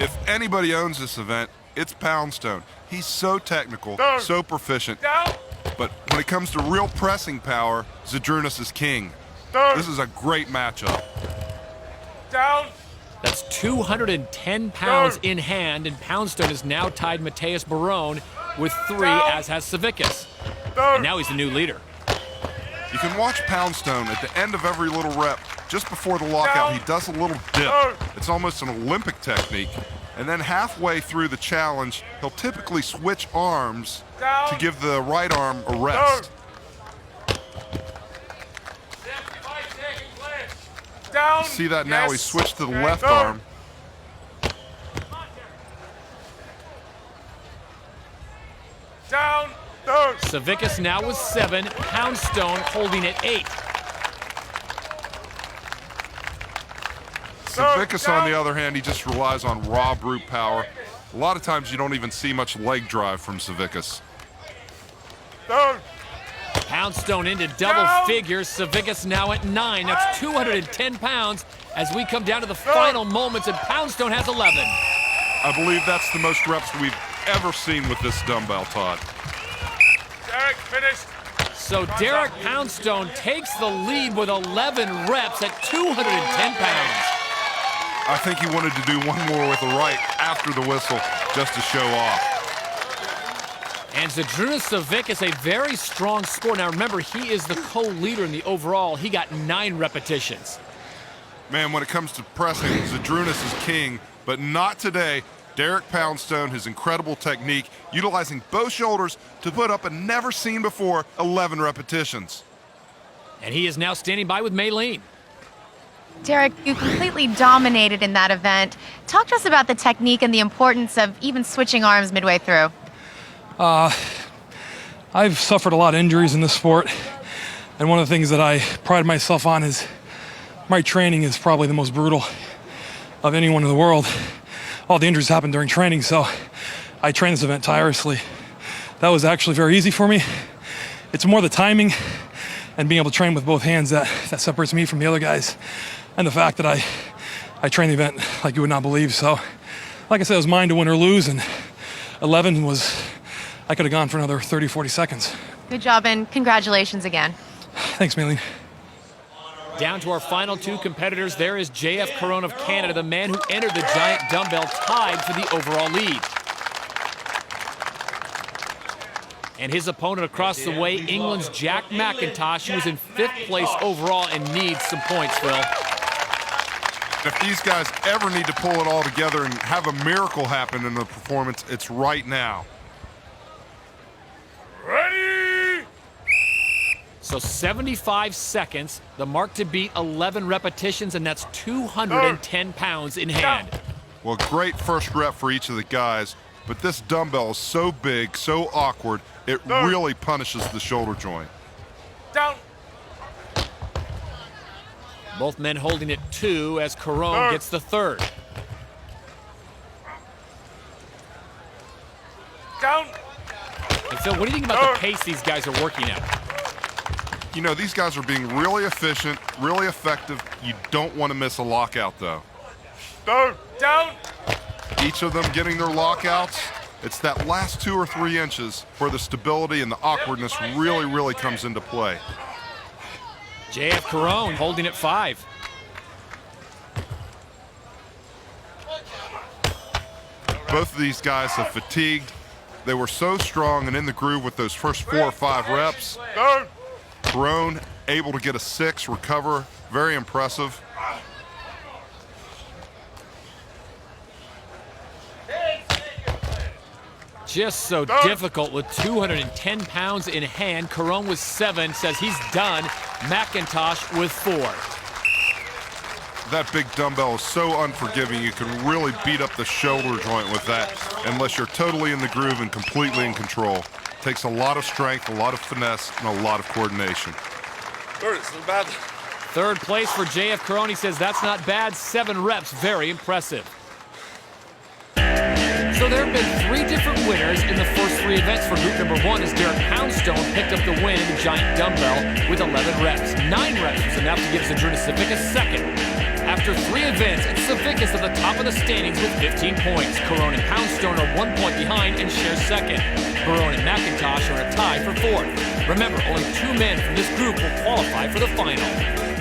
If anybody owns this event, it's Poundstone. He's so technical, so proficient. But when it comes to real pressing power, Zydrunas is king. This is a great matchup. That's 210 pounds in hand, and Poundstone has now tied Mateus Barone with 3, as has Savickas. And now he's the new leader. You can watch Poundstone at the end of every little rep. Just before the lockout, he does a little dip. It's almost an Olympic technique. And then halfway through the challenge, he'll typically switch arms to give the right arm a rest. You see that now? He switched to the left arm. Savickas now with 7, Poundstone holding at 8. Savickas, on the other hand, he just relies on raw brute power. A lot of times you don't even see much leg drive from Savickas. Poundstone into double figures. Savickas now at 9. That's 210 pounds as we come down to the final moments, and Poundstone has 11. I believe that's the most reps we've ever seen with this dumbbell, Todd. Derek finished. So Derek Poundstone takes the lead with 11 reps at 210 pounds. I think he wanted to do one more with the right after the whistle just to show off. And Zydrunas Savickas, a very strong sport. Now remember, he is the co-leader in the overall. He got 9 repetitions. Man, when it comes to pressing, Zydrunas is king, but not today. Derek Poundstone, his incredible technique, utilizing both shoulders to put up a never-seen-before 11 repetitions. And he is now standing by with Maylene. Derek, you completely dominated in that event. Talk to us about the technique and the importance of even switching arms midway through. I've suffered a lot of injuries in this sport, and one of the things that I pride myself on is my training is probably the most brutal of anyone in the world. All the injuries happen during training, so I train this event tirelessly. That was actually very easy for me. It's more the timing and being able to train with both hands that separates me from the other guys, and the fact that I train the event like you would not believe. So, like I said, it was mine to win or lose, and 11 was, I could have gone for another 30, 40 seconds. Good job, and congratulations again. Thanks, Maylene. Down to our final 2 competitors. There is J.F. Caron of Canada, the man who entered the giant dumbbell, tied for the overall lead. And his opponent across the way, England's Jack McIntosh, who was in 5th place overall and needs some points, Phil. If these guys ever need to pull it all together and have a miracle happen in the performance, it's right now. Ready? So 75 seconds, the mark to beat, 11 repetitions, and that's 210 pounds in hand. Well, great first rep for each of the guys, but this dumbbell is so big, so awkward, it really punishes the shoulder joint. Down. Both men holding it 2 as Caron gets the 3rd. Down. And Phil, what do you think about the pace these guys are working at? You know, these guys are being really efficient, really effective. You don't want to miss a lockout, though. Down. Each of them getting their lockouts. It's that last 2 or 3 inches where the stability and the awkwardness really comes into play. J.F. Caron holding at 5. Both of these guys have fatigued. They were so strong and in the groove with those first 4 or 5 reps. Caron able to get a 6, recover, very impressive. Just so difficult with 210 pounds in hand. Caron with 7 says he's done. McIntosh with 4. That big dumbbell is so unforgiving. You can really beat up the shoulder joint with that unless you're totally in the groove and completely in control. Takes a lot of strength, a lot of finesse, and a lot of coordination. It's not bad. 3rd place for J.F. Caron. He says that's not bad. 7 reps, very impressive. So there have been 3 different winners in the first 3 events for group number 1 as Derek Poundstone picked up the win in the giant dumbbell with 11 reps. 9 reps was enough to give Zydrunas Savickas 2nd. After 3 events, it's Savickas at the top of the standings with 15 points. Carone and Poundstone are 1 point behind and share second. Barone and McIntosh are in a tie for fourth. Remember, only 2 men from this group will qualify for the final.